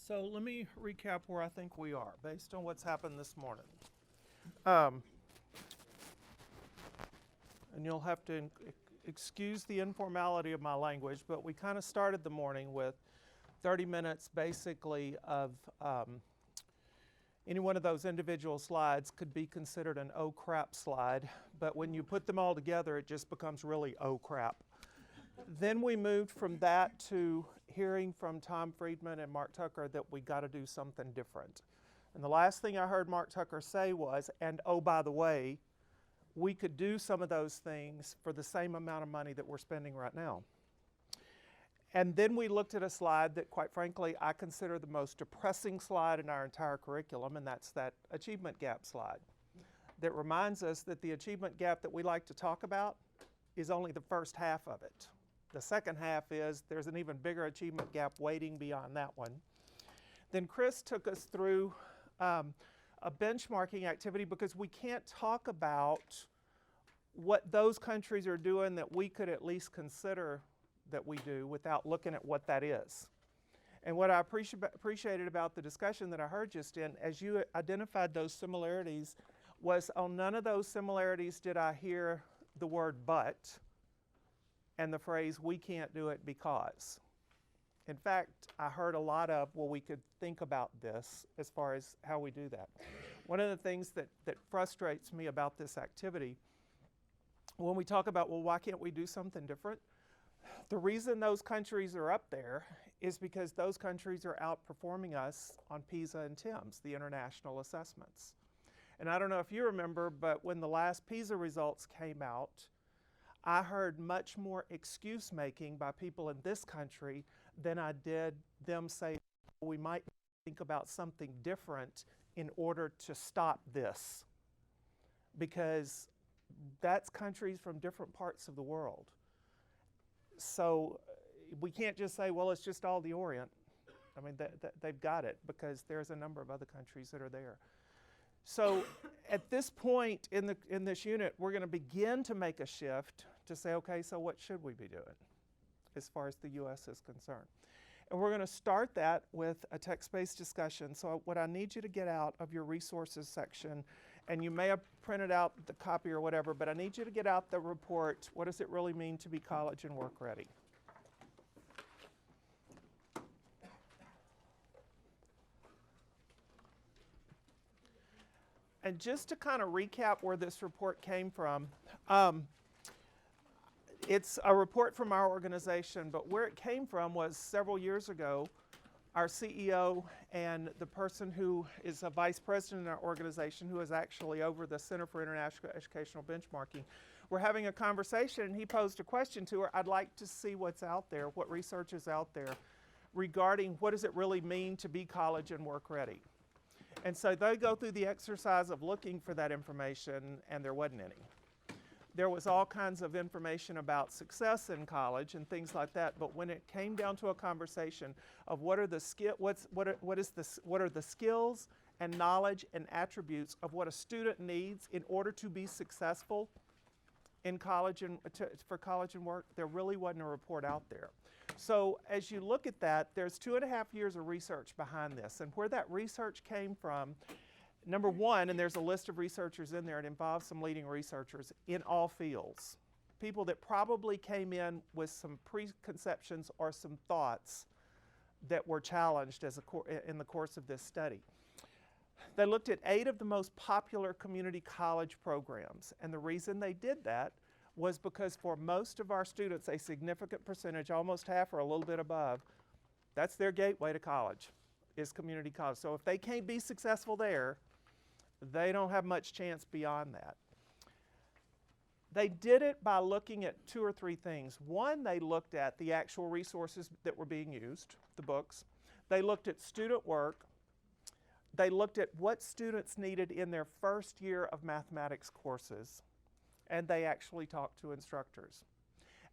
So let me recap where I think we are based on what's happened this morning. And you'll have to excuse the informality of my language, but we kind of started the morning with 30 minutes basically of any one of those individual slides could be considered an oh crap slide, but when you put them all together, it just becomes really oh crap. Then we moved from that to hearing from Tom Friedman and Mark Tucker that we got to do something different. And the last thing I heard Mark Tucker say was, and oh, by the way, we could do some of those things for the same amount of money that we're spending right now. And then we looked at a slide that, quite frankly, I consider the most depressing slide in our entire curriculum, and that's that achievement gap slide. That reminds us that the achievement gap that we like to talk about is only the first half of it. The second half is there's an even bigger achievement gap waiting beyond that one. Then Chris took us through a benchmarking activity because we can't talk about what those countries are doing that we could at least consider that we do without looking at what that is. And what I appreciated about the discussion that I heard just in, as you identified those similarities, was on none of those similarities did I hear the word but and the phrase we can't do it because. In fact, I heard a lot of, well, we could think about this as far as how we do that. One of the things that frustrates me about this activity, when we talk about, well, why can't we do something different? The reason those countries are up there is because those countries are outperforming us on PISA and TIMSS, the international assessments. And I don't know if you remember, but when the last PISA results came out, I heard much more excuse making by people in this country than I did them say we might think about something different in order to stop this. Because that's countries from different parts of the world. So we can't just say, well, it's just all the Orient. I mean, they've got it because there's a number of other countries that are there. So at this point in this unit, we're going to begin to make a shift to say, okay, so what should we be doing as far as the U.S. is concerned? And we're going to start that with a text-based discussion. So what I need you to get out of your resources section, and you may have printed out the copy or whatever, but I need you to get out the report, what does it really mean to be college and work ready? And just to kind of recap where this report came from, it's a report from our organization, but where it came from was several years ago, our CEO and the person who is a vice president in our organization, who is actually over the Center for International Educational Benchmarking, were having a conversation, and he posed a question to her. I'd like to see what's out there, what research is out there regarding what does it really mean to be college and work ready. And so they go through the exercise of looking for that information, and there wasn't any. There was all kinds of information about success in college and things like that, but when it came down to a conversation of what are the skills and knowledge and attributes of what a student needs in order to be successful in college and for college and work, there really wasn't a report out there. So as you look at that, there's 2.5 years of research behind this, and where that research came from, number one, and there's a list of researchers in there, it involves some leading researchers in all fields. People that probably came in with some preconceptions or some thoughts that were challenged in the course of this study. They looked at 8 of the most popular community college programs, and the reason they did that was because for most of our students, a significant percentage, almost half or a little bit above, that's their gateway to college, is community college. So if they can't be successful there, they don't have much chance beyond that. They did it by looking at 2 or 3 things. One, they looked at the actual resources that were being used, the books. They looked at student work. They looked at what students needed in their first year of mathematics courses, and they actually talked to instructors.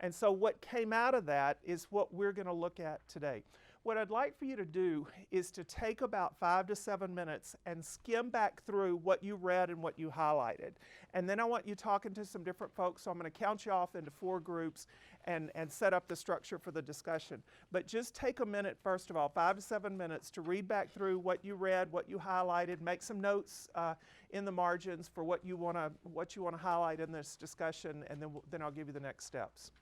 And so what came out of that is what we're going to look at today. What I'd like for you to do is to take about 5 to 7 minutes and skim back through what you read and what you highlighted. And then I want you talking to some different folks, so I'm going to count you off into 4 groups and set up the structure for the discussion. But just take a minute, first of all, 5 to 7 minutes to read back through what you read, what you highlighted, make some notes in the margins for what you want to highlight in this discussion, and then I'll give you the next steps.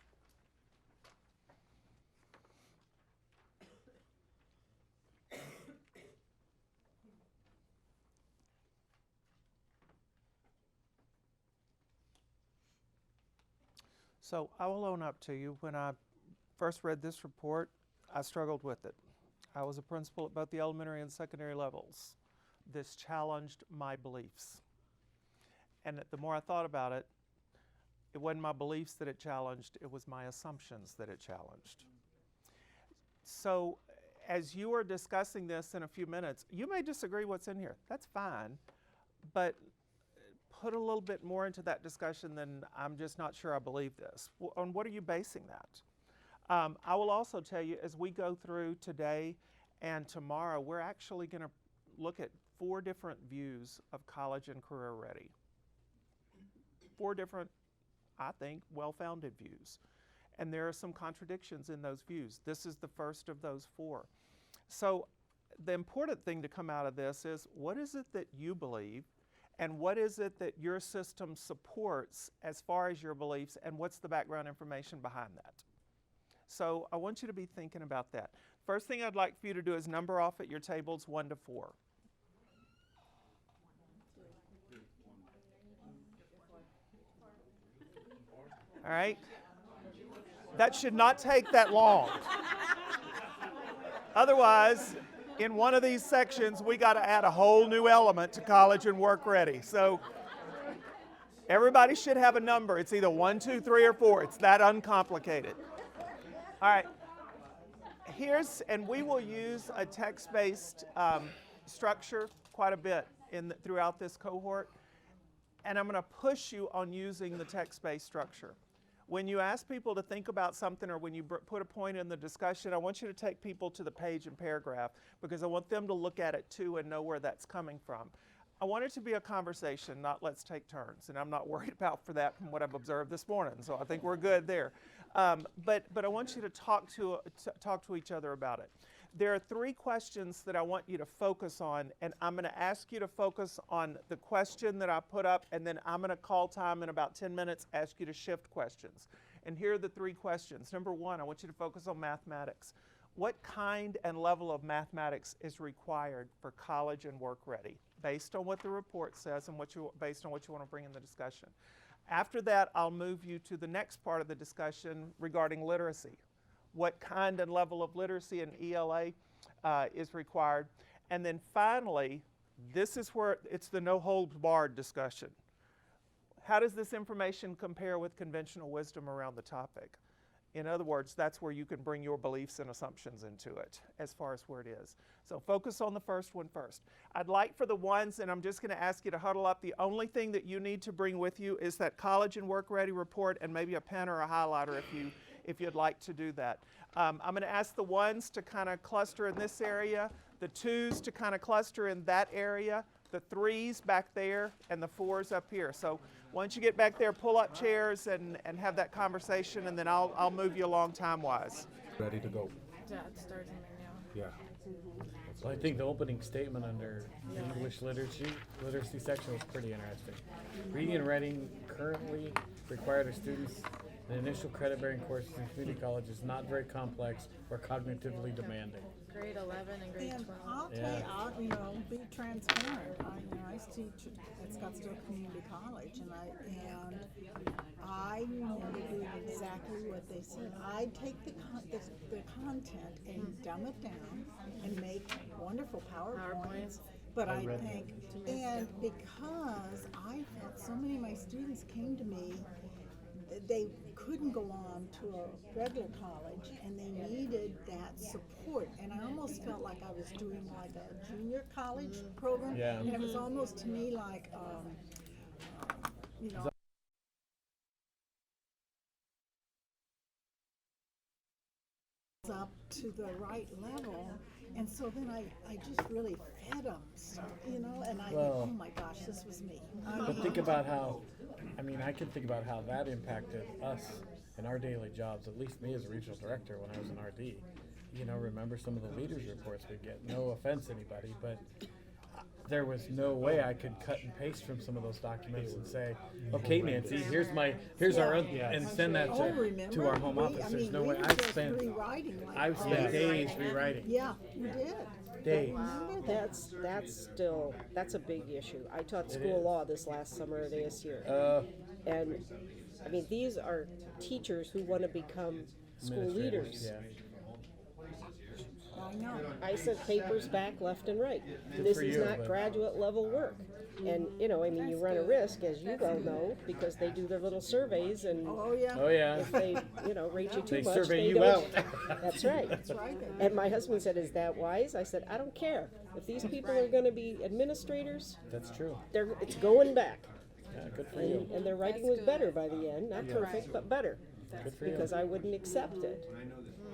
So I will own up to you, when I first read this report, I struggled with it. I was a principal at both the elementary and secondary levels. This challenged my beliefs. And the more I thought about it, it wasn't my beliefs that it challenged, it was my assumptions that it challenged. So as you are discussing this in a few minutes, you may disagree what's in here. That's fine, but put a little bit more into that discussion than I'm just not sure I believe this. On what are you basing that? I will also tell you, as we go through today and tomorrow, we're actually going to look at 4 different views of college and career ready. 4 different, I think, well-founded views. And there are some contradictions in those views. This is the first of those 4. So the important thing to come out of this is, what is it that you believe? And what is it that your system supports as far as your beliefs, and what's the background information behind that? So I want you to be thinking about that. First thing I'd like for you to do is number off at your tables 1 to 4. All right? That should not take that long. Otherwise, in one of these sections, we got to add a whole new element to college and work ready. So everybody should have a number. It's either 1, 2, 3, or 4. It's that uncomplicated. All right. And we will use a text-based structure quite a bit throughout this cohort. And I'm going to push you on using the text-based structure. When you ask people to think about something, or when you put a point in the discussion, I want you to take people to the page and paragraph, because I want them to look at it too and know where that's coming from. I want it to be a conversation, not let's take turns, and I'm not worried about for that from what I've observed this morning, so I think we're good there. But I want you to talk to each other about it. There are 3 questions that I want you to focus on, and I'm going to ask you to focus on the question that I put up, and then I'm going to call time in about 10 minutes, ask you to shift questions. And here are the 3 questions. Number 1, I want you to focus on mathematics. What kind and level of mathematics is required for college and work ready, based on what the report says and based on what you want to bring in the discussion? After that, I'll move you to the next part of the discussion regarding literacy. What kind and level of literacy and ELA is required. And then finally, this is where it's the no holds barred discussion. How does this information compare with conventional wisdom around the topic? In other words, that's where you can bring your beliefs and assumptions into it as far as where it is. So focus on the first one first. I'd like for the ones, and I'm just going to ask you to huddle up, the only thing that you need to bring with you is that college and work ready report, and maybe a pen or a highlighter if you'd like to do that. I'm going to ask the 1s to kind of cluster in this area, the 2s to kind of cluster in that area, the 3s back there, and the 4s up here. So once you get back there, pull up chairs and have that conversation, and then I'll move you along time-wise. Ready to go. Yeah, it starts in there now. Yeah. So I think the opening statement under the English literacy section was pretty interesting. Reading and writing currently required of students in initial credit-bearing courses in community college is not very complex or cognitively demanding. Grade 11 and grade 12. And I'll tell you, I'll be transparent. I teach at Scottsdale Community College, and I remember doing exactly what they said. I take the content and dumb it down and make wonderful PowerPoints. But I think, and because I felt so many of my students came to me, they couldn't go on to a regular college, and they needed that support. And I almost felt like I was doing like a junior college program, and it was almost to me like, up to the right level. And so then I just really fed them, you know, and I think, Well- oh my gosh, this was me. But think about how, I mean, I can think about how that impacted us in our daily jobs, at least me as a regional director when I was an RD. You know, remember some of the leaders' reports we'd get. No offense, anybody, but there was no way I could cut and paste from some of those documents and say, okay, Nancy, here's our, and send that Oh, remember? to our home We- office. I There's mean, no we way. were I've just spent rewriting like days rewriting. Yeah, you did. Days. Remember that? That's a big issue. I taught It school is. law this last summer at ASU, and I mean these are teachers who want to become school Administrators, leaders. Yeah. I know. I sent papers back left and right. Good This for is you, not but- graduate level work. And you know, I mean, you run a risk, as you well know, because they do their little surveys, and Oh, yeah. Oh yeah. if they, you know, rate you too They much, survey they you don't. out. That's right. That's right. And my husband said, "Is that wise?" I said, "I don't care. If these people are going to be administrators, That's true. it's going back." Yeah, good for you. And their writing was better by the end, not perfect, but better, Good for you. because I wouldn't accept it.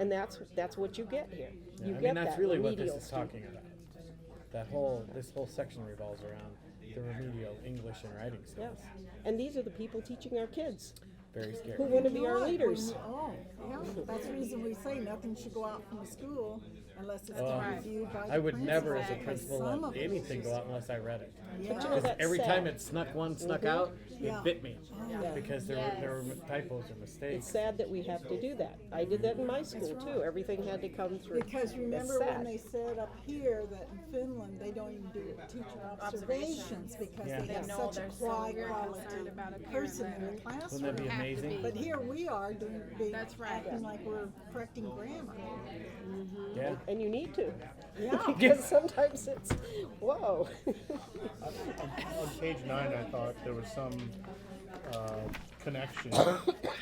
And that's what you get here. Yeah, You I get mean, that's that really what this remedial is student. talking about. This whole section revolves around the remedial English and writing Yeah. skills. And these are the people teaching our kids Very scary. who want to be our Right, leaders. Oh, yeah, that's the reason we say nothing should go out from the school unless it's Oh, reviewed by the I would never, as a principal, principal, because some let of it anything is go out unless I read it. Yeah. But you know, Because that's every sad. time it snuck out, Yeah. it bit me. Yeah. Because there were typos or It's mistakes. sad that we have to do that. I did that in my school too. Everything had to come through. Because remember That's when sad. they said up here that in Finland, they don't even do teacher observations because Yeah. they have They know such a they're so high we're quality concerned about a parent person in letter. the Wouldn't that classroom. be amazing? But here we are That's right. acting like we're correcting grammar. Yeah. And you need to. Yeah. Because sometimes it's, whoa. On page 9, I thought there was some connection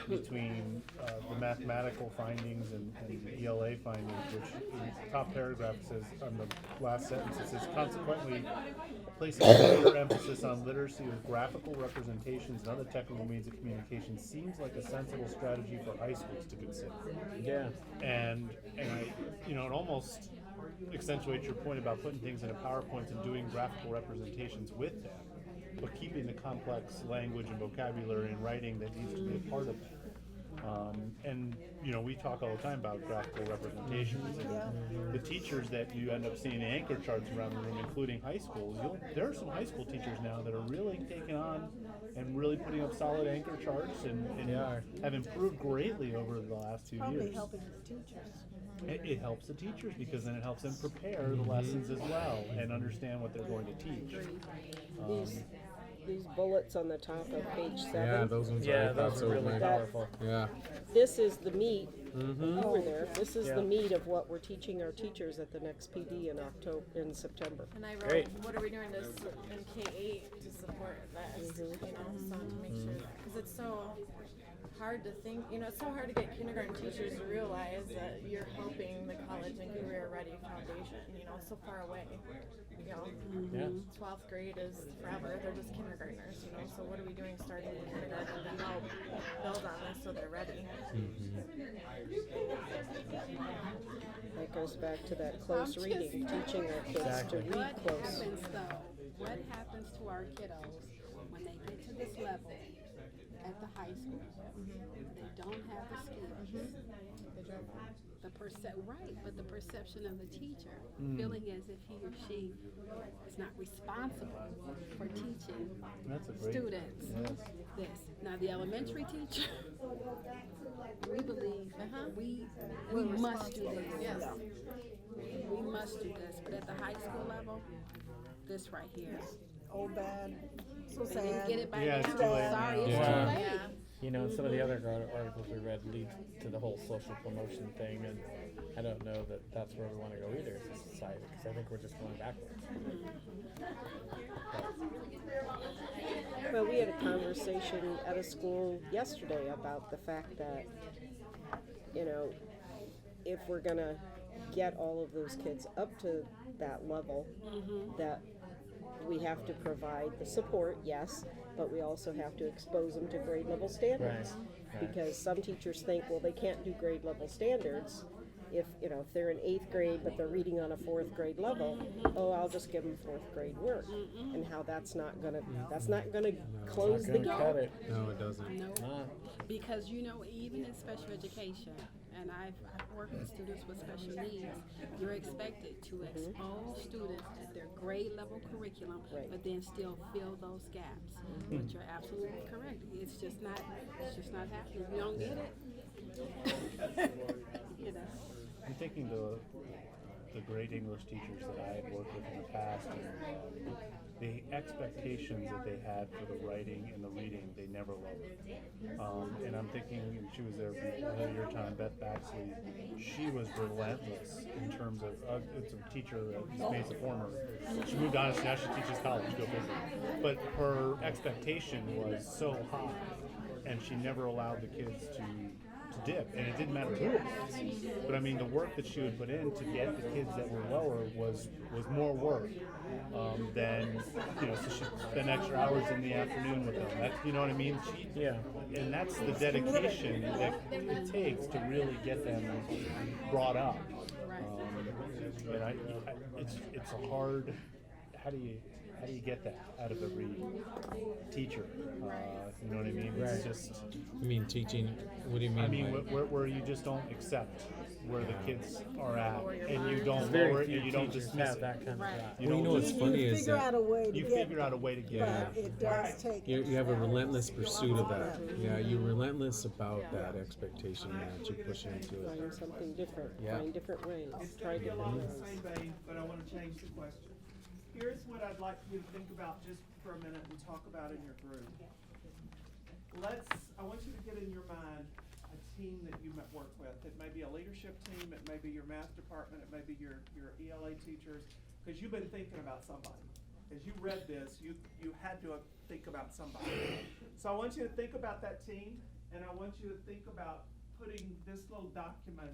between the mathematical findings and the ELA findings, which in the top paragraph says, on the last sentence, it says, consequently, placing greater emphasis on literacy with graphical representations and other technical means of communication seems like a sensible strategy for high schools to consider. Yeah. And I, it almost accentuates your point about putting things into PowerPoints and doing graphical representations with them, but keeping the complex language and vocabulary and writing that needs to be a part of that. And we talk all the time about graphical representations, and the teachers that you end up seeing the anchor charts around the room, including high schools. There are some high school teachers now that are really taking on and really putting up solid anchor charts, and They are. have improved greatly over the last 2 Probably years. helping the teachers. It helps the teachers because then it helps them prepare the lessons as well and understand what they're going to teach. These bullets on the top of page 7. Yeah, those ones Yeah, are those are really powerful. Yeah. This is the meat. You were there. This is Yeah. the meat of what we're teaching our teachers at the next PD in September. And I wrote, Great. what are we doing in K-8 to support this, so to make sure that, because it's so hard to think, it's so hard to get kindergarten teachers to realize that you're helping the college and career ready foundation, it's so far away, Yeah. 12th grade is forever, they're just kindergartners, so what are we doing starting in kindergarten to help build on this so they're ready? That goes back to that close reading, teaching our kids Exactly. to read What close. happens though? What happens to our kiddos when they get to this level at the high school? They don't have the skills. But the perception of the teacher, feeling as if he or she is not responsible for teaching That's a great. students Yes. this. Now the elementary teacher, we believe we must do this. Yes. We must do this, but at the high school level, this right here. Oh, bad. So They didn't sad. get it by Yeah, now. it's too late Sorry, now. it's Yeah. too late. Yeah. Some of the other articles we read lead to the whole social promotion thing, and I don't know that that's where we want to go either as a society, because I think we're just going backwards. Well, we had a conversation at a school yesterday about the fact that, if we're going to get all of those kids up to that level, that we have to provide the support, yes, but we also have to expose them to grade level standards. Right. Because some teachers think, well, they can't do grade level standards if they're in 8th grade but they're reading on a 4th grade level, oh, I'll just give them 4th grade work, and how that's not gonna close the Not gonna gap. cut it. No, it doesn't. No, Not. because even in special education, and I've worked with students with special needs, you're expected to expose students at their grade level curriculum, Right. but then still fill those gaps. But you're absolutely correct. It's just not happening. If you don't get it, you know. I'm thinking the great English teachers that I had worked with in the past, and the expectations that they had for the writing and the reading, they never lowered. And I'm thinking, and she was there for your time, Beth Baxley, she was relentless in terms of, it's a teacher, May's a former, she moved on, now she teaches college, go figure. But her expectation was so high, and she never allowed the kids to dip, and it didn't matter who it was. But I mean, the work that she would put in to get the kids that were lower was more work than, so she'd spend extra hours in the afternoon with them. You know what I mean? And that's the dedication that it takes to really get them brought up. And it's a hard. How do you get that out of every teacher? You know what I mean? It's just. You mean teaching? What do you mean? I mean, like, where you just don't accept where the kids are at, and you don't Very lower it, few and you don't teachers dismiss have it. that kind of Right. job. You well, you know don't what's just- funny is figure that out a way to You get figure out a way to get but it. it does take you have a relentless pursuit of that. Yeah, you're relentless about that expectation that you push into it. Find something different. Yeah. Find different ways. It's Try going to be different along the ways. same vein, but I want to change the question. Here's what I'd like you to think about just for a minute and talk about in your group. I want you to get in your mind a team that you might work with. It may be a leadership team, it may be your math department, it may be your ELA teachers, because you've been thinking about somebody. As you read this, you had to think about somebody. So I want you to think about that team, and I want you to think about putting this little document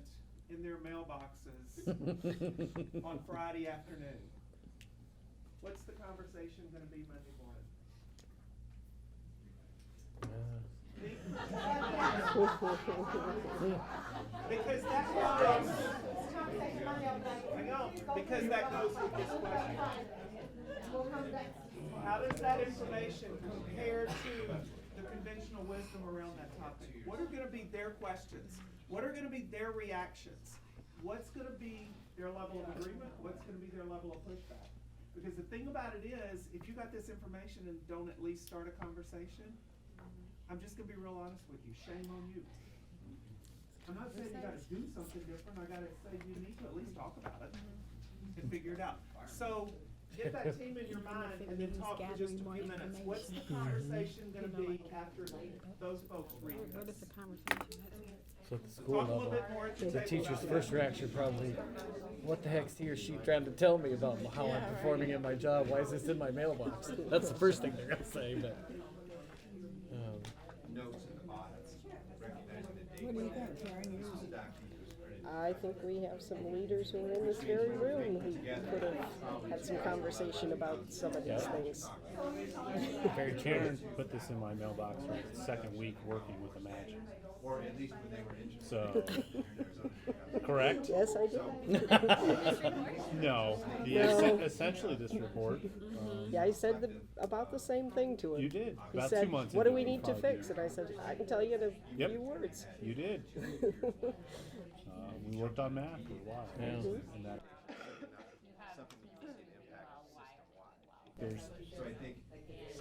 in their mailboxes on Friday afternoon. What's the conversation going to be Monday morning? Because that goes, hang on, because that goes with this question. How does that information compare to the conventional wisdom around that topic? What are going to be their questions? What are going to be their reactions? What's going to be their level of agreement? What's going to be their level of pushback? Because the thing about it is, if you got this information and don't at least start a conversation, I'm just gonna be real honest with you, shame on you. I'm not saying you gotta do something different, I gotta say you need to at least talk about it and figure it out. So, get that team in your mind and then talk for just a few minutes. What's the conversation gonna be after those folks read What is this? the conversation? So at the school Talk a little level, bit more at the the table teacher's about first that. reaction probably, what the heck's he or she trying to tell me about how I'm performing in my job? Why is this in my mailbox? That's the first thing they're gonna say, but. What do you think, Karen? I think we have some leaders who are in this very room who could have had some conversation about some of these things. Very true. Karen put this in my mailbox for the second week working with Imagine. So, correct? Yes, I do. No. No. Essentially, this report. Yeah, I said about the same thing to him. You did. He About said, 2 months "What do into we it, need to probably. fix?" And I said, "I can tell you in a Yep. few words." You did. We worked on math for a while. Yeah. And that.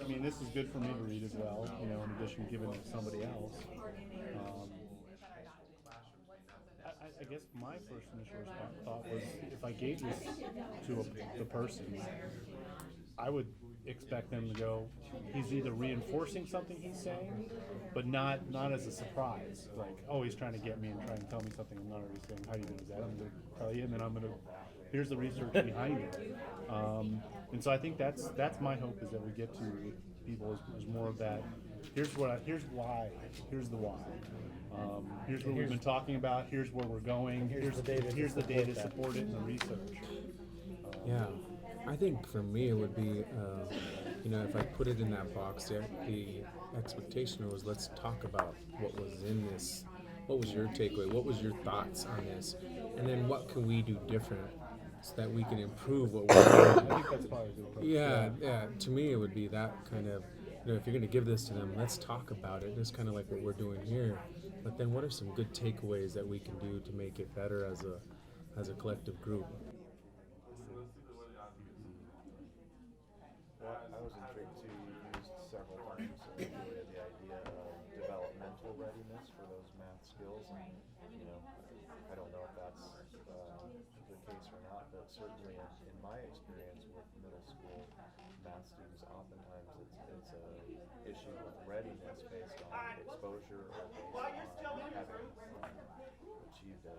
I mean, this is good for me to read as well, in addition to giving it to somebody else. I guess my first initial thought was if I gave this to the person, I would expect them to go, he's either reinforcing something he's saying, but not as a surprise. Like, oh, he's trying to get me and trying to tell me something I'm not already saying. How do you know that? I'm going to tell you, and then here's the research behind it. And so I think that's my hope, is that we get to people is more of that. Here's why. Here's the why. Here's what we've been talking about. Here's where we're going. Here's the data to Here's the support data that. support it and the research. Yeah, I think for me it would be, if I put it in that box, the expectation was let's talk about what was in this what was your takeaway? What was your thoughts on this? And then what can we do different so that we can improve what we're doing? I think that's probably a good approach. Yeah. To me, it would be that kind of, if you're going to give this to them, let's talk about it. Just kind of like what we're doing here. But then, what are some good takeaways that we can do to make it better as a collective group? Well, I was intrigued too. You used several times the idea of developmental readiness for those math skills, and I don't know if that's the case or not, but certainly in my experience with middle school math students, oftentimes it's a issue with readiness based on exposure or based on having achieved a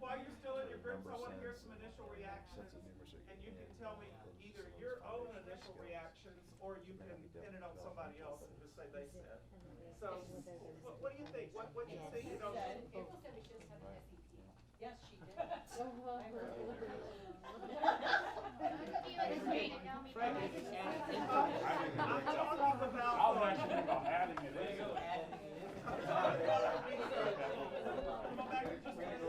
While you're still in your groups, I number want to hear sense, some initial reactions. sense of numeracy. And you can tell me either your own initial reactions or you can pin it on somebody else and just say they said. So, what do you think? What you think? You know, Yes, she did. I'm talking about. I was actually about adding it in. Come on back here just a minute.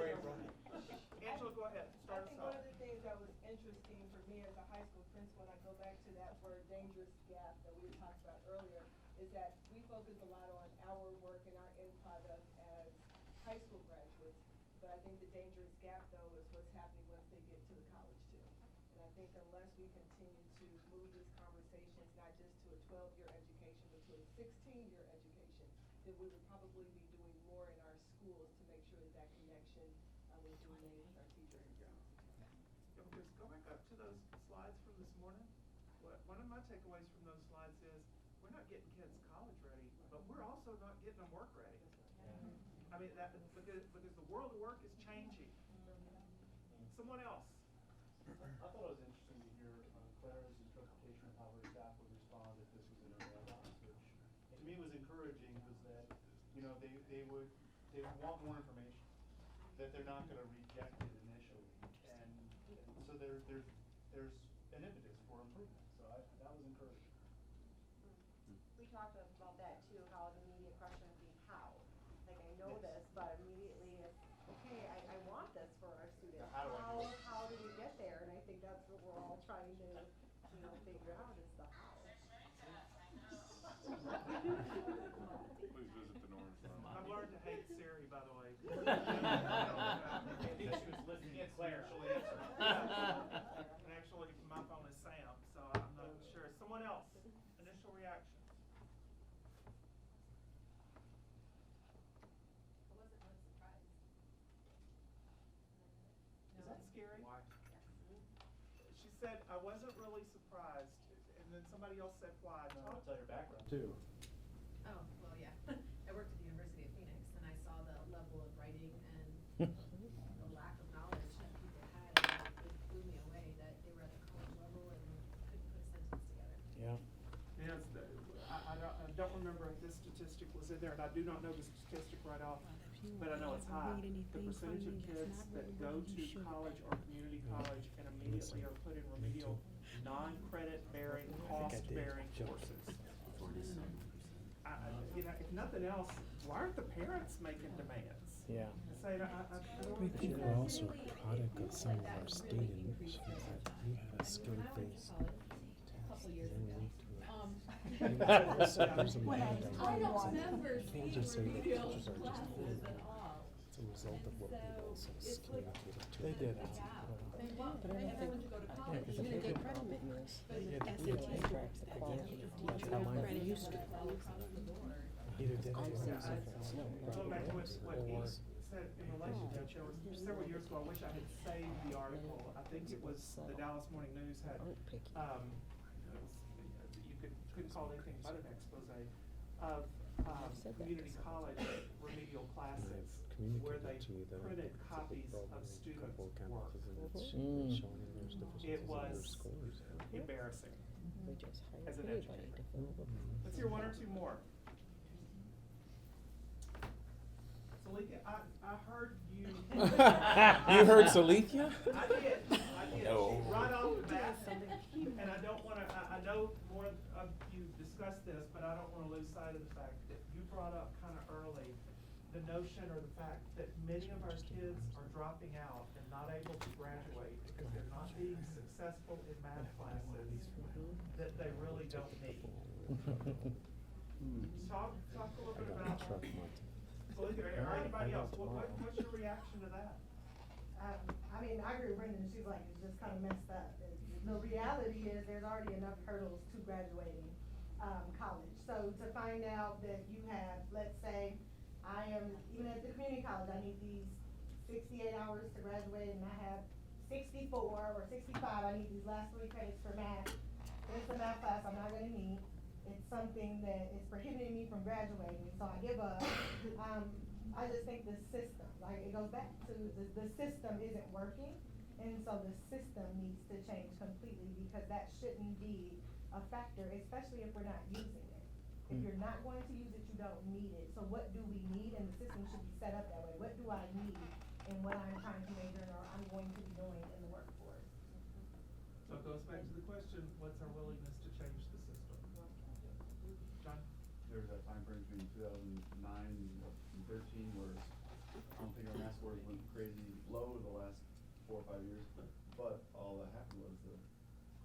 Angela, go ahead. Start us One off. of the things that was interesting for me as a high school principal, and I go back to that word dangerous gap that we talked about earlier, is that we focus a lot on our work and our end product as high school graduates. But I think the dangerous gap, though, is what's happening once they get to the college, too. And I think unless we continue to move these conversations, not just to a 12-year education, but to a 16-year education, then we would probably be doing more in our schools to make sure that that connection was being made with our teachers and jobs. Just go back up to those slides from this morning. One of my takeaways from those slides is we're not getting kids college ready, but we're also not getting them work ready. I mean, that because the world of work is changing. Someone else. I thought it was interesting to hear Claire's interpretation of how her staff would respond if this was in a mailbox, which to me was encouraging, was that they would want more information, that they're not going to reject it initially, and so there's an impetus for improvement. So that was encouraging. We talked about that too, how the immediate question would be how. Like, I know this, but immediately it's, okay, I want this for our students. How do we get there? And I think that's what we're all trying to, figure out is the how. Please visit the Norris Room. I've learned to hate Siri, by the way. I think she was listening to Claire. And actually, my phone is Sam, so I'm not sure. Someone else. Initial reaction. Is that scary? Why? She said, I wasn't really surprised. And then somebody else said, why? I'll tell your background too. Oh, well, yeah. I worked at the University of Phoenix, and I saw the level of writing and the lack of knowledge that people had. And it blew me away that they were at the college level and couldn't put a sentence together. Yeah. Yes, I don't remember if this statistic was in there, and I do not know the statistic right off, but I know it's high. The percentage of kids that go to college or community college and immediately are put in remedial, non-credit bearing, cost bearing courses. If nothing else, why aren't the parents making demands? Yeah. Saying, I think we're also a product of some of our state initiatives that we had a skill-based test and then we went to it. There's a lot of dynamics. You can't just say that teachers are just horrible. It's a result of what we also communicated to They did. But I don't think, you can get credit in this. SAT tracks the quality of teacher credit used to. Either did Going back to what he said in relation to that show, several years ago, I wish I had saved the article. I think it was the Dallas Morning News had, you couldn't call it anything but an expose of community college remedial classes where they printed copies of students' work. It was embarrassing as an educator. Let's hear one or two more. Salika, I heard you. You heard Salithia? I did. No. Right off the bat, and I don't want to, I know more of you discussed this, but I don't want to lose sight of the fact that you brought up kind of early the notion or the fact that many of our kids are dropping out and not able to graduate because they're not being successful in math classes that they really don't need. Talk a little bit about. So look at anybody else. What's your reaction to that? I mean, I agree with Brenda. She's like, it's just kind of messed up. The reality is there's already enough hurdles to graduating college. So to find out that you have, let's say, I am, even at the community college, I need these 68 hours to graduate, and I have 64 or 65, I need these last 3 credits for math. It's a math class I'm not gonna need. It's something that is prohibiting me from graduating, so I give up. I just think the system, like it goes back to the system isn't working, and so the system needs to change completely, because that shouldn't be a factor, especially if we're not using it. If you're not going to use it, you don't need it. So what do we need? And the system should be set up that way. What do I need in what I'm trying to major in or I'm going to be doing in the workforce? So it goes back to the question, what's our willingness to change the system? John? There was that time frame between 2009 and 13 where I don't think our math scores went crazy low the last 4 or 5 years, but all that happened was the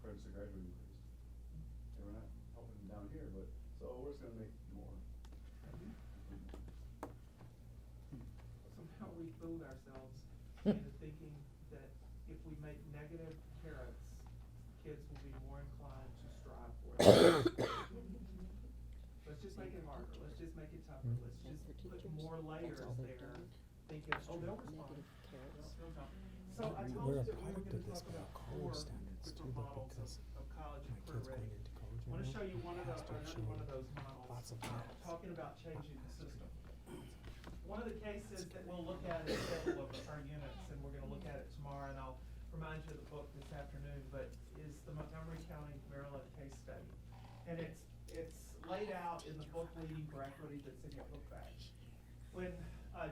credits to graduate increased. And we're not helping down here, but so we're just gonna make more. Somehow we fooled ourselves into thinking that if we make negative carrots, kids will be more inclined to strive for it. Let's just make it harder, let's just make it tougher, let's just put more layers there, thinking, oh, they'll respond. So I told We're you a that we were product gonna of this talk by about our 4 college standards too, different though, models because of college and my career kids going ready. into college I wanna right show you one of now, those, has to another one of show those models, lots of math. talking about changing the system. One of the cases that we'll look at is several of our units, and we're gonna look at it tomorrow, and I'll remind you of the book this afternoon, but is the Montgomery County, Maryland case study. And it's laid out in the book Leading for Equity that's in your book bag. When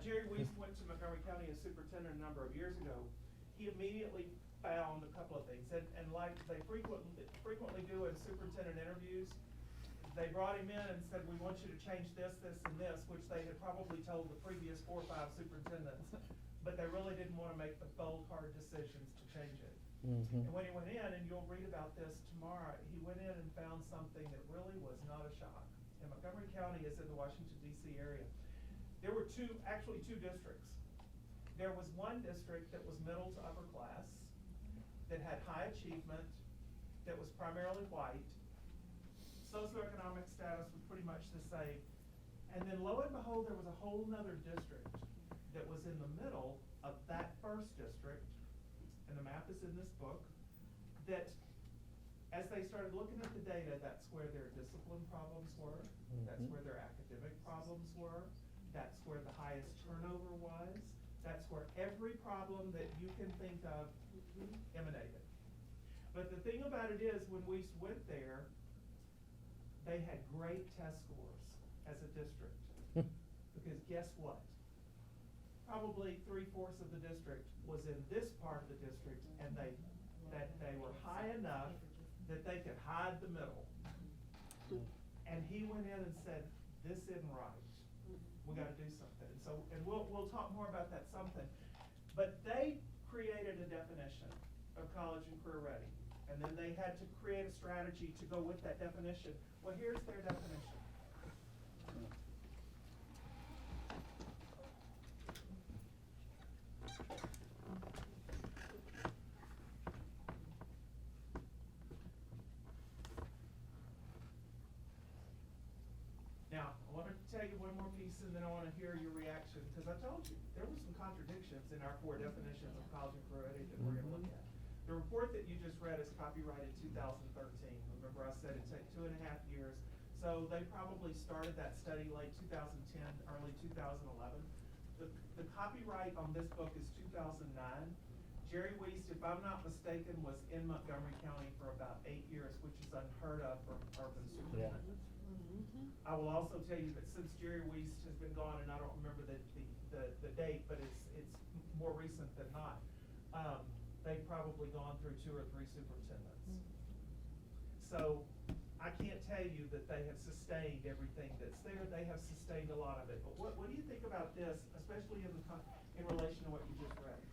Jerry Weiss went to Montgomery County as superintendent a number of years ago, he immediately found a couple of things, and like they frequently do in superintendent interviews, they brought him in and said, we want you to change this, this, and this, which they had probably told the previous 4 or 5 superintendents, but they really didn't want to make the bold, hard decisions to change it. And when he went in, and you'll read about this tomorrow, he went in and found something that really was not a shock. And Montgomery County is in the Washington, D.C. area. There were actually two districts. There was one district that was middle to upper class, that had high achievement, that was primarily white. Socioeconomic status was pretty much the same. And then lo and behold, there was a whole nother district that was in the middle of that first district, and the map is in this book, that as they started looking at the data, that's where their discipline problems were, that's where their academic problems were, that's where the highest turnover was, that's where every problem that you can think of emanated. But the thing about it is, when we went there, they had great test scores as a district. Because guess what? Probably 3/4 of the district was in this part of the district, and they were high enough that they could hide the middle. And he went in and said, this isn't right. We gotta do something. And we'll talk more about that something. But they created a definition of college and career ready. And then they had to create a strategy to go with that definition. Well, here's their definition. Now, I want to tell you one more piece, and then I want to hear your reaction, because I told you, there were some contradictions in our 4 definitions of college and career ready that we're going to look at. The report that you just read is copyrighted 2013. Remember I said it took 2.5 years. So they probably started that study late 2010, early 2011. The copyright on this book is 2009. Jerry Weiss, if I'm not mistaken, was in Montgomery County for about 8 years, which is unheard of for urban superintendents. I will also tell you that since Jerry Weiss has been gone, and I don't remember the date, but it's more recent than not, they've probably gone through 2 or 3 superintendents. So I can't tell you that they have sustained everything that's there. They have sustained a lot of it. But what do you think about this, especially in relation to what you just read?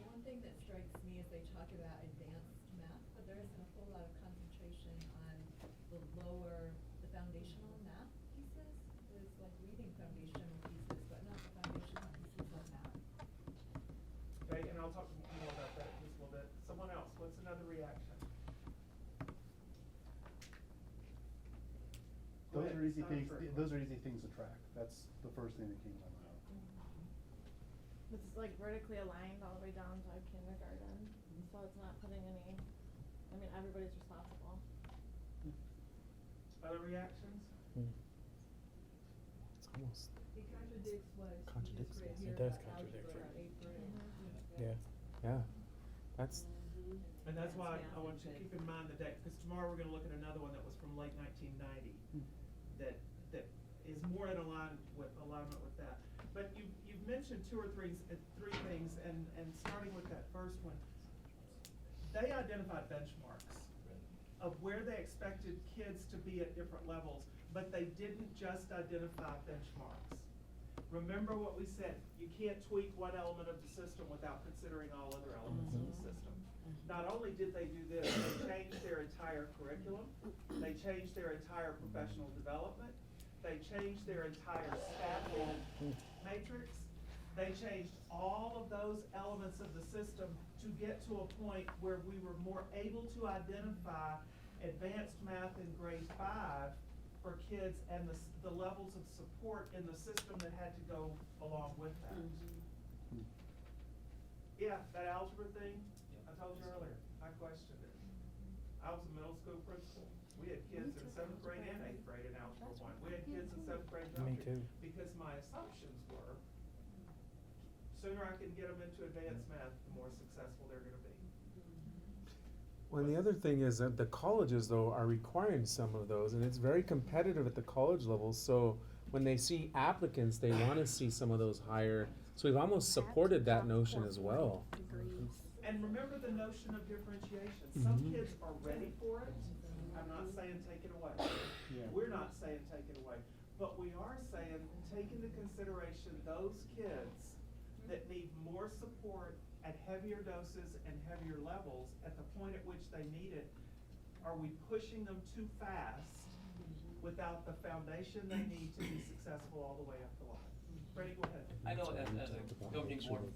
One thing that strikes me is they talk about advanced math, but there isn't a whole lot of concentration on the foundational math pieces. There's like reading foundational pieces, but not the foundational pieces of math. Okay, and I'll talk more about that in just a little bit. Someone else, what's another reaction? Those are easy things. Those are easy things to track. That's the first thing that came to my mind. It's like vertically aligned all the way down to kindergarten, so it's not putting any, I mean, everybody's responsible. Other reactions? It's almost It contradicts what contradicts you just this. read here It does about contradict algebra it. eighth grade. Yeah. Yeah, that's And that's why I want you to keep in mind the date, because tomorrow we're gonna look at another one that was from late 1990, that is more in alignment with that. But you've mentioned three things, and starting with that first one, they identified benchmarks of where they expected kids to be at different levels, but they didn't just identify benchmarks. Remember what we said, you can't tweak one element of the system without considering all other elements of the system. Not only did they do this, they changed their entire curriculum, they changed their entire professional development, they changed their entire staffing matrix, they changed all of those elements of the system to get to a point where we were more able to identify advanced math in grade 5 for kids and the levels of support in the system that had to go along with that. Yeah, that algebra thing, I told you earlier, I questioned it. I was a middle school principal. We had kids in 7th grade and 8th grade in algebra 1. We had kids in 7th grade Me geometry. too. Because my assumptions were, sooner I can get them into advanced math, the more successful they're gonna be. well. And the other thing is that the colleges though are requiring some of those, and it's very competitive at the college level. So when they see applicants, they want to see some of those higher. So we've almost supported that notion as well. And remember the notion of differentiation. Some kids are ready for it. I'm not saying take it away. Yeah. We're not saying take it away. But we are saying take into consideration those kids that need more support at heavier doses and heavier levels at the point at which they need it. Are we pushing them too fast without the foundation they need to be successful all the way up the line? Freddie, go ahead. I know as a governing board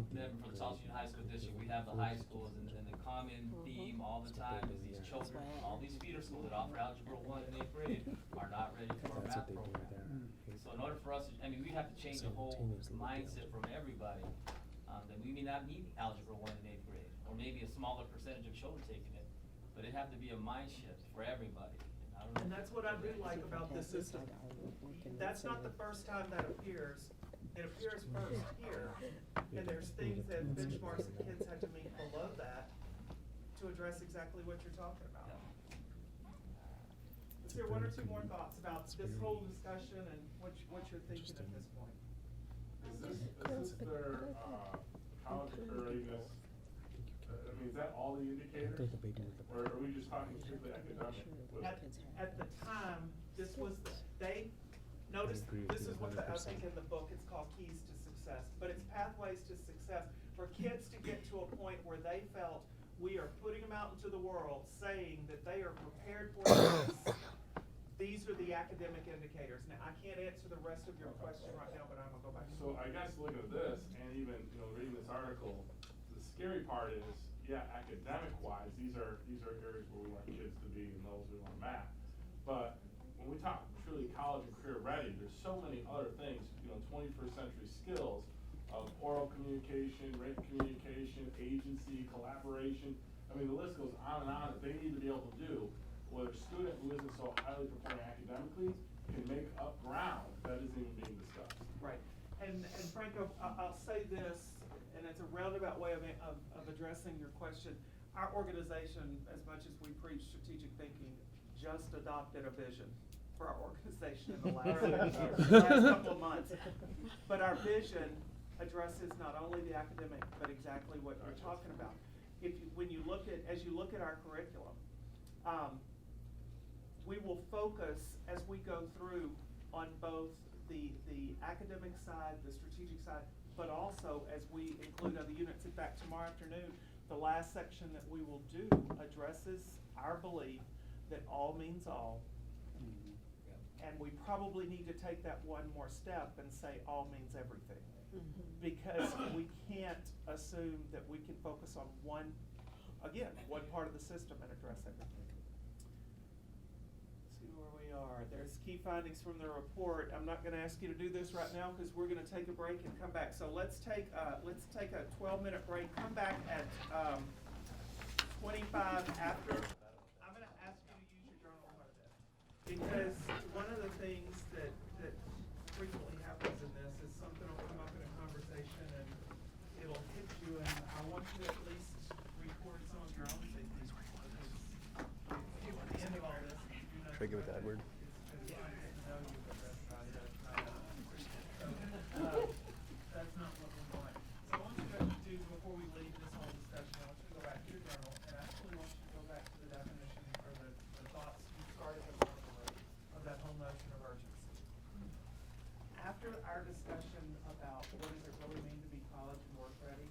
member for the South Union High School District, we have the high schools, and the common theme all the time is these children, all these feeder schools that offer Algebra 1 and 8th grade are not ready for our That's what math they do program. there. So in order for us, I mean, we'd have to change the whole mindset from everybody, that we may not need Algebra 1 and 8th grade, or maybe a smaller percentage of children taking it, but it'd have to be a mind shift for everybody. I don't know. And that's what I do like about this system. That's not the first time that appears. It appears first here, and there's things and benchmarks that kids had to meet below that to address exactly what you're talking about. Let's hear one or two more thoughts about this whole discussion and what you're thinking at this point. Is this their college readiness? I mean, is that all the indicators? Or are we just talking strictly academic? At the time, this was, notice, this is what I think in the book, it's called Keys to Success, but it's pathways to success for kids to get to a point where they felt we are putting them out into the world saying that they are prepared for this. These are the academic indicators. Now, I can't answer the rest of your question right now, but I'm gonna go back. So I guess looking at this and even, reading this article, the scary part is, yeah, academic wise, these are areas where we want kids to be and levels we want them at. But when we talk truly college and career ready, there's so many other things, 21st century skills of oral communication, written communication, agency, collaboration. I mean, the list goes on and on that they need to be able to do. Where a student who isn't so highly prepared academically can make up ground that isn't even being discussed. Right, and Franco, I'll say this, and it's a roundabout way of addressing your question. Our organization, as much as we preach strategic thinking, just adopted a vision for our organization in the last couple of months. But our vision addresses not only the academic, but exactly what you're talking about. As you look at our curriculum, We will focus as we go through on both the academic side, the strategic side, but also as we include other units. In fact, tomorrow afternoon, the last section that we will do addresses our belief that all means all. And we probably need to take that one more step and say all means everything. Because we can't assume that we can focus on one part of the system and address everything. Let's see where we are. There's key findings from the report. I'm not going to ask you to do this right now because we're going to take a break and come back. So let's take a 12-minute break. Come back at 25 after. I'm going to ask you to use your journal quite a bit because one of the things that frequently happens in this is something will come up in a conversation and it'll hit you, and I want you to at least record some of your own things because at the end of all this, you know. Should I give it to Edward? That's not what we want. So I want you to do, before we leave this whole discussion, I want you to go back to your journal, and I actually want you to go back to the definition or the thoughts you started with of that whole notion of urgency. After our discussion about what does it really mean to be college and work ready,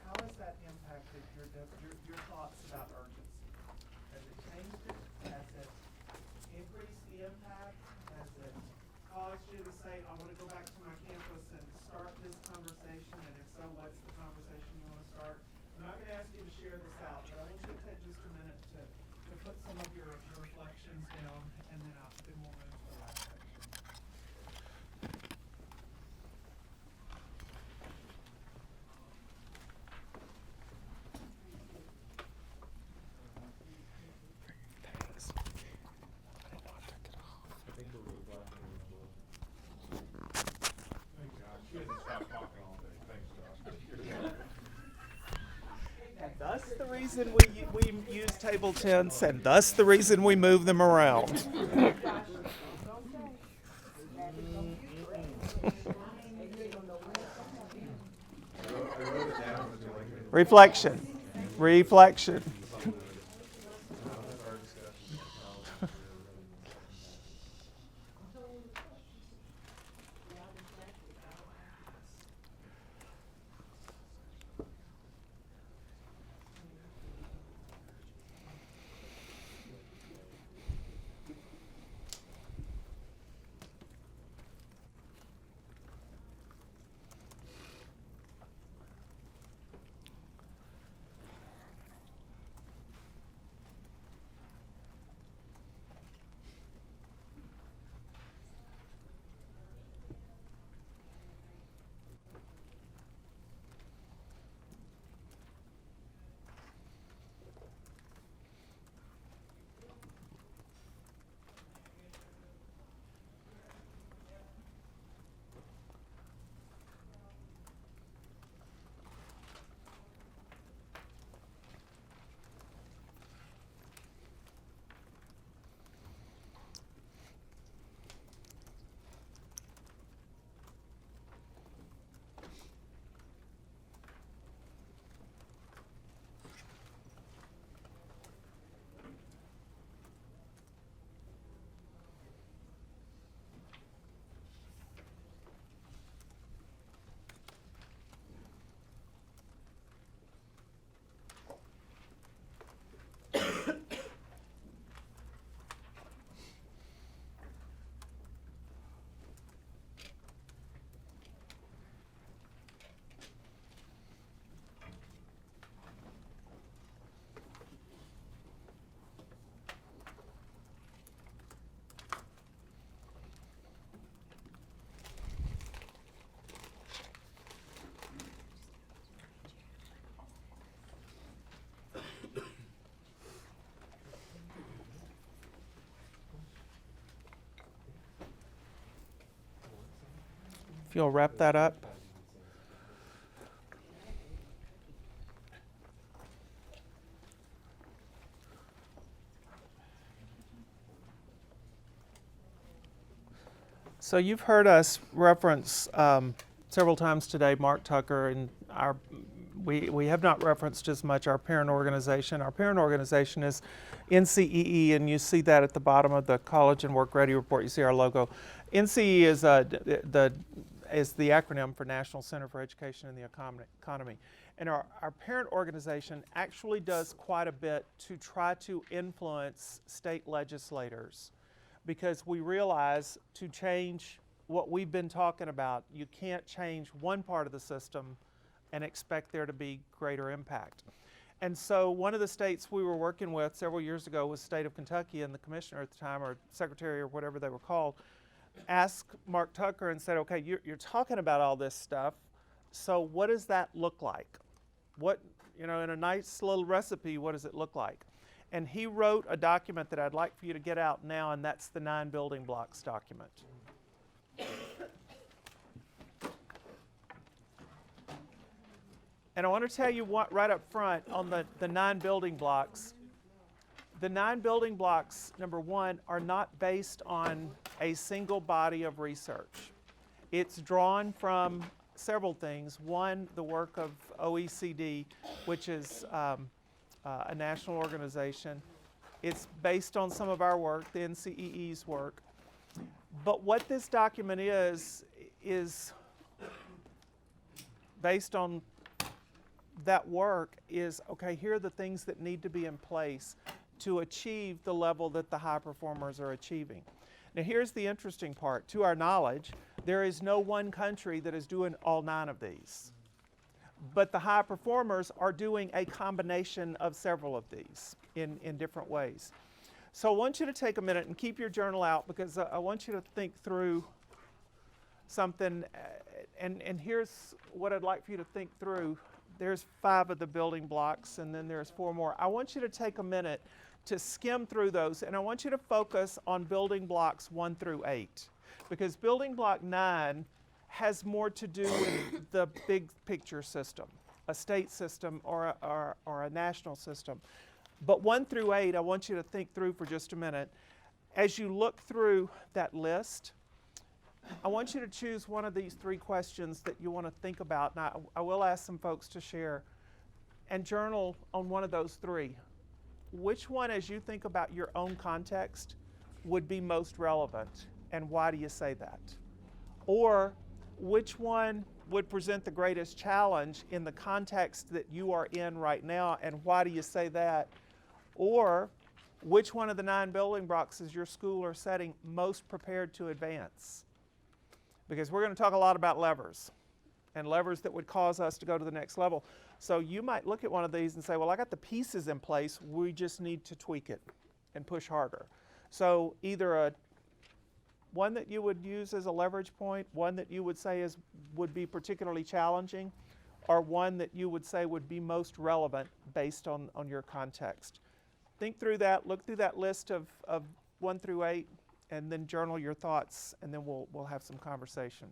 how has that impacted your thoughts about urgency? Has it changed it? Has it increased the impact? Has it caused you to say, I want to go back to my campus and start this conversation, and if so, what's the conversation you want to start? I'm not going to ask you to share this out, but I want you to take just a minute to put some of your reflections down, and then we'll move to the last section. She hasn't stopped talking all day. Thanks, Josh. And thus the reason we use table tents, and thus the reason we move them around. Reflection. Reflection. If you'll wrap that up. So you've heard us reference several times today Mark Tucker and we have not referenced as much our parent organization. Our parent organization is NCEE, and you see that at the bottom of the College and Work Ready report. You see our logo. NCEE is the acronym for National Center for Education and the Economy. And our parent organization actually does quite a bit to try to influence state legislators, because we realize to change what we've been talking about, you can't change one part of the system and expect there to be greater impact. And so one of the states we were working with several years ago was the state of Kentucky, and the commissioner at the time, or secretary or whatever they were called, asked Mark Tucker and said, okay, you're talking about all this stuff, so what does that look like? What, in a nice little recipe, what does it look like? And he wrote a document that I'd like for you to get out now, and that's the 9 building blocks document. And I want to tell you what, right up front on the 9 building blocks. The 9 building blocks, number one, are not based on a single body of research. It's drawn from several things. One, the work of OECD, which is a national organization. It's based on some of our work, the NCEE's work. But what this document is based on that work is, okay, here are the things that need to be in place to achieve the level that the high performers are achieving. Now here's the interesting part. To our knowledge, there is no one country that is doing all 9 of these. But the high performers are doing a combination of several of these in different ways. So I want you to take a minute and keep your journal out, because I want you to think through something, and here's what I'd like for you to think through. There's 5 of the building blocks, and then there's 4 more. I want you to take a minute to skim through those, and I want you to focus on building blocks 1 through 8, because building block 9 has more to do with the big picture system, a state system or a national system. But 1 through 8, I want you to think through for just a minute. As you look through that list, I want you to choose one of these 3 questions that you want to think about. Now, I will ask some folks to share and journal on one of those 3. Which one, as you think about your own context, would be most relevant, and why do you say that? Or which one would present the greatest challenge in the context that you are in right now, and why do you say that? Or which one of the 9 building blocks is your school or setting most prepared to advance? Because we're going to talk a lot about levers, and levers that would cause us to go to the next level. So you might look at one of these and say, well, I got the pieces in place, we just need to tweak it and push harder. So either one that you would use as a leverage point, one that you would say would be particularly challenging, or one that you would say would be most relevant based on your context. Think through that, look through that list of 1 through 8, and then journal your thoughts, and then we'll have some conversation.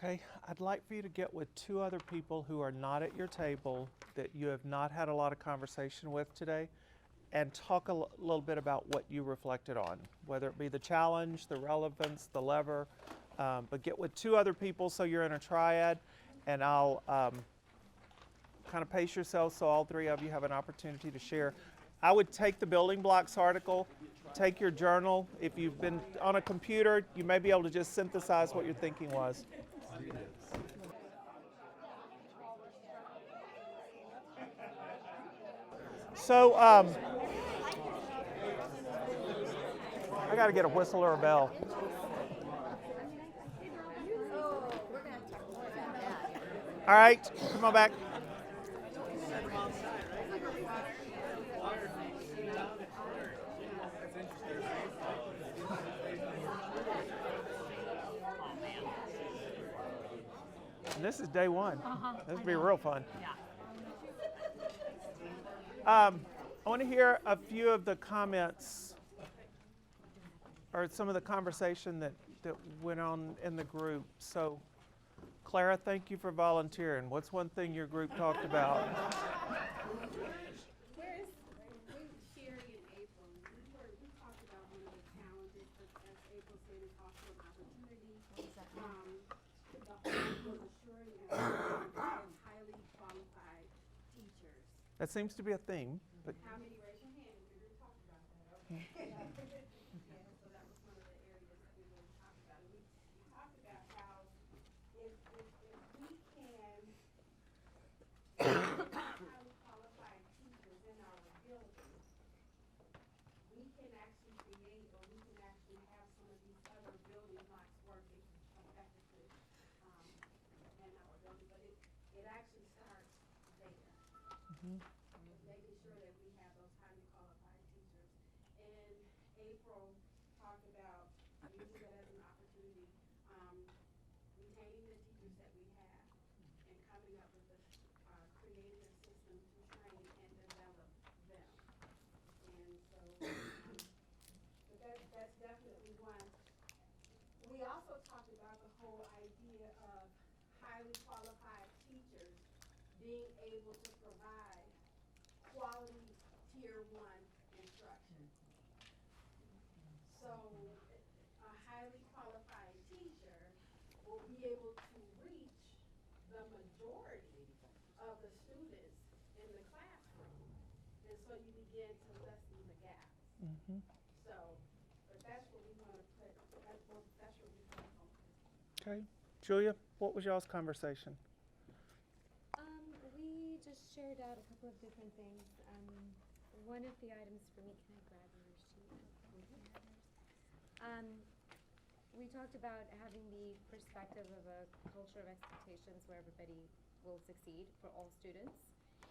Okay, I'd like for you to get with 2 other people who are not at your table, that you have not had a lot of conversation with today, and talk a little bit about what you reflected on, whether it be the challenge, the relevance, the lever, but get with 2 other people so you're in a triad, and I'll kind of pace yourselves so all 3 of you have an opportunity to share. I would take the building blocks article, take your journal. If you've been on a computer, you may be able to just synthesize what your thinking was. So, I got to get a whistle or a bell. All right, come on back. And this is day 1. This will be real fun. I want to hear a few of the comments or some of the conversation that went on in the group. So, Clara, thank you for volunteering. What's one thing your group talked about? Where's Sherry and April? We talked about one of the challenges, as April said, is also an opportunity. The whole was assuring us highly qualified teachers. That seems to be a theme. But How many raise your hand? We already talked about that. Okay. Yeah, so that was one of the areas that we really talked about. And we talked about how if we can highly qualified teachers in our buildings, we can actually create, or we can actually have some of these other building blocks working effectively in our building. But it actually starts there. Making sure that we have those highly qualified teachers. And April talked about using that as an opportunity, retaining the teachers that we have and coming up with creating a system to train and develop them. And so, but that's definitely one. We also talked about the whole idea of highly qualified teachers being able to provide quality tier 1 instruction. So a highly qualified teacher will be able to reach the majority of the students in the classroom. And so you begin to lessen the gaps. So, but that's what we want to put, that's what we want to focus. okay, Julia, what was y'all's conversation? We just shared out a couple of different things. One of the items for me, can I grab your sheet? We talked about having the perspective of a culture of expectations where everybody will succeed for all students,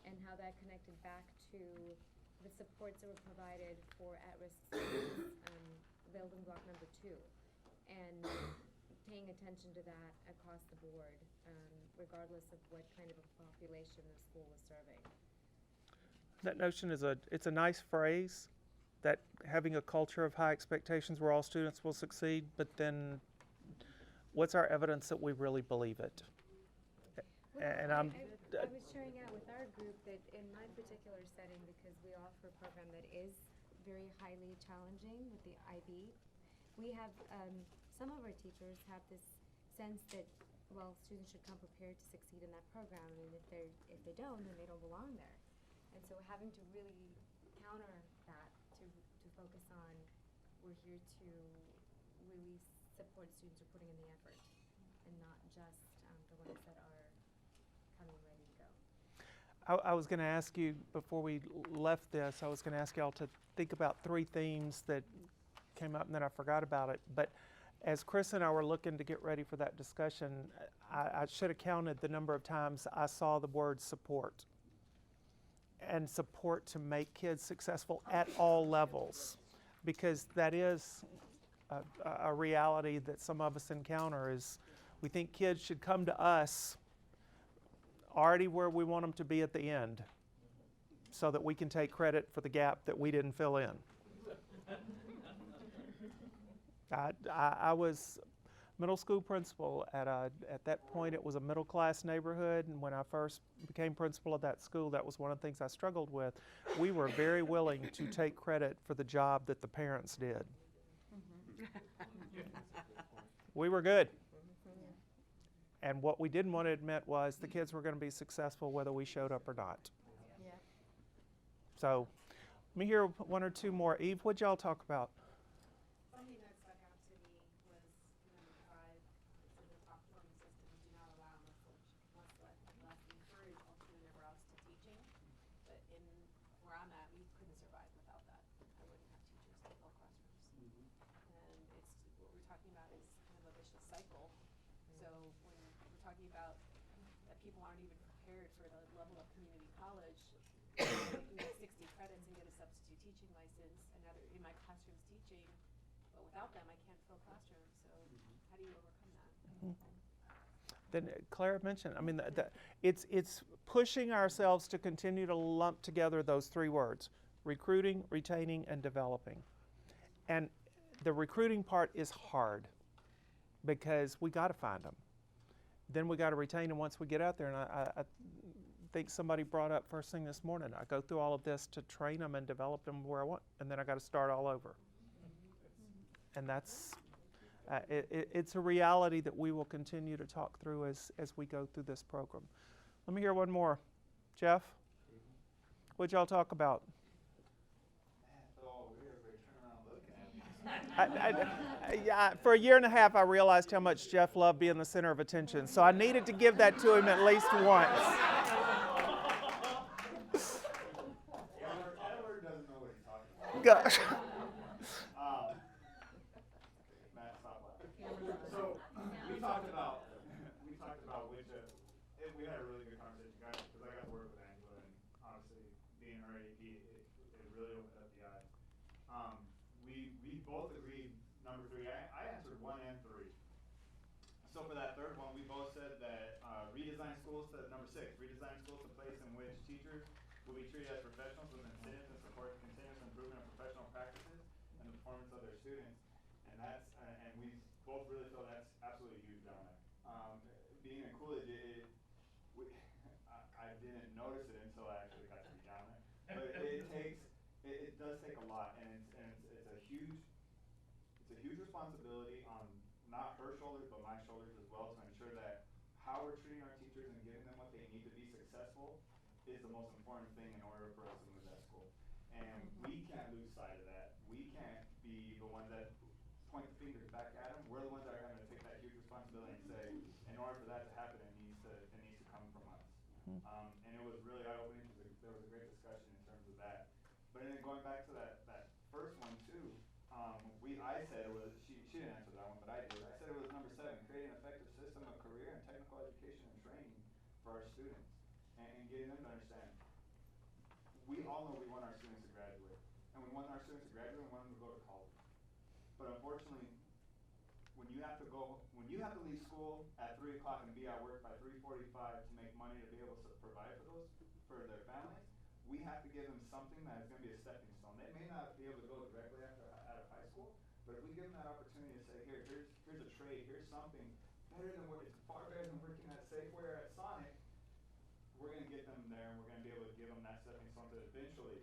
and how that connected back to the supports that were provided for at-risk students, building block number 2, and paying attention to that across the board, regardless of what kind of a population the school was serving. That notion is it's a nice phrase, that having a culture of high expectations where all students will succeed, but then what's our evidence that we really believe it? And I was sharing out with our group that in my particular setting, because we offer a program that is very highly challenging with the IB, we have some of our teachers have this sense that, well, students should come prepared to succeed in that program, and if they don't, then they don't belong there. And so having to really counter that, to focus on, we're here to really support students who are putting in the effort, and not just the ones that are coming ready to go. I was going to ask you, before we left this, I was going to ask y'all to think about 3 themes that came up and then I forgot about it. But as Chris and I were looking to get ready for that discussion, I should have counted the number of times I saw the word support. And support to make kids successful at all levels. Because that is a reality that some of us encounter, is we think kids should come to us already where we want them to be at the end, so that we can take credit for the gap that we didn't fill in. I was middle school principal at that point. It was a middle class neighborhood, and when I first became principal of that school, that was one of the things I struggled with. We were very willing to take credit for the job that the parents did. We were good. And what we didn't want to admit was the kids were going to be successful whether we showed up or not. Yeah. So let me hear 1 or 2 more. Eve, what'd y'all talk about? Something that stuck out to me was number 5. So the top performing systems do not allow less encourage alternative routes to teaching. But in where I'm at, we couldn't survive without that. I wouldn't have teachers to fill classrooms. And it's what we're talking about is kind of a vicious cycle. So when we're talking about that people aren't even prepared for the level of community college, you can get 60 credits and get a substitute teaching license, and now they're in my classrooms teaching, but without them I can't fill classrooms, so how do you overcome that? Then Clara mentioned, I mean, it's pushing ourselves to continue to lump together those 3 words: recruiting, retaining, and developing. And The recruiting part is hard because we got to find them. Then we got to retain them once we get out there. And I think somebody brought up first thing this morning, I go through all of this to train them and develop them where I want, and then I got to start all over. And that's, it's a reality that we will continue to talk through as we go through this program. Let me hear one more. Jeff, what'd y'all talk about? For a year and a half, I realized how much Jeff loved being the center of attention, so I needed to give that to him at least once. Edward doesn't know what he's talking about. Gosh. Matt, stop laughing. So we talked about which we had a really good conversation, guys, because I got to work with Angela, and honestly, being her AP, it really opened up the eyes. We both agreed number 3. I answered 1 and 3. So for that third one, we both said that redesign schools to number 6. Redesign schools to place in which teachers will be treated as professionals with incentives and support continuous improvement of professional practices and the performance of their students. And that's and we both really feel that's absolutely huge down there. Being in Coolidge, I didn't notice it until I actually got to be down there. But it does take a lot, and it's a huge responsibility on not her shoulders but my shoulders as well, to ensure that how we're treating our teachers and giving them what they need to be successful is the most important thing in order for us to move that school. And we can't lose sight of that. We can't be the ones that point the fingers back at them. We're the ones that are having to take that huge responsibility and say, in order for that to happen, it needs to come from us. And it was really eye-opening because there was a great discussion in terms of that. But then going back to that first one too, I said it was, she didn't answer that one, but I did. I said it was number 7, create an effective system of career and technical education and training for our students, and getting them to understand. We all know we want our students to graduate, and we want our students to graduate and we want them to go to college. But unfortunately, when you have to leave school at 3 o'clock and be at work by 3:45 to make money to be able to provide for their families, we have to give them something that is going to be a stepping stone. They may not be able to go directly out of high school, but if we give them that opportunity to say, here's a trade, here's something it's far better than working at Safeway or at Sonic, we're going to get them there, and we're going to be able to give them that stepping stone to eventually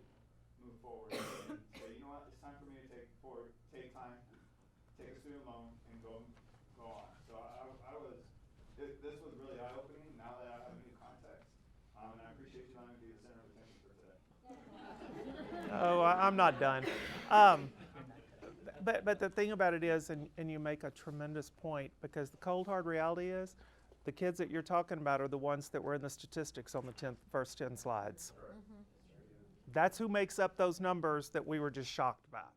move forward and say, you know what, it's time for me to take time, take a student loan, and go on. So this was really eye-opening now that I have a new context, and I appreciate you letting me be the center of attention for today. Oh, I'm not done. But the thing about it is, and you make a tremendous point, because the cold hard reality is, the kids that you're talking about are the ones that were in the statistics on the first 10 slides. That's who makes up those numbers that we were just shocked about.